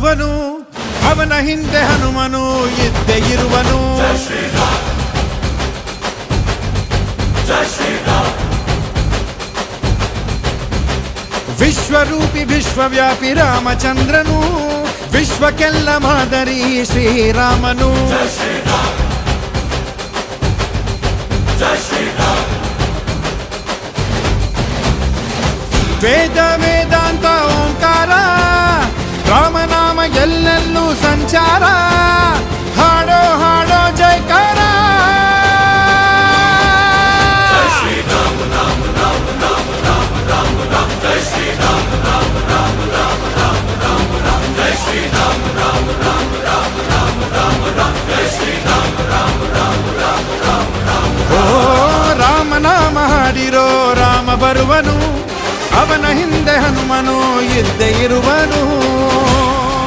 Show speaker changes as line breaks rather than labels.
ಬರುವನು ಅವನ ಹಿಂದೆ ಹನುಮನು ಇದ್ದೇ ಇರುವನು. ವಿಶ್ವರೂಪಿ ವಿಶ್ವವ್ಯಾಪಿ ರಾಮಚಂದ್ರನು ವಿಶ್ವಕ್ಕೆಲ್ಲ ಮಾದರಿ ಶ್ರೀರಾಮನು. ವೇದ ವೇದಾಂತ ಓಂಕಾರ ರಾಮನಾಮ ಎಲ್ಲೆಲ್ಲೂ ಸಂಚಾರ. ಹಾಡೋ ಹಾಡೋ ಜೈಕಾರ. ಓ ರಾಮನಾಮ ಹಾಡಿರೋ ರಾಮ ಬರುವನು ಅವನ ಹಿಂದೆ ಹನುಮನು ಇದ್ದೇ ಇರುವನು.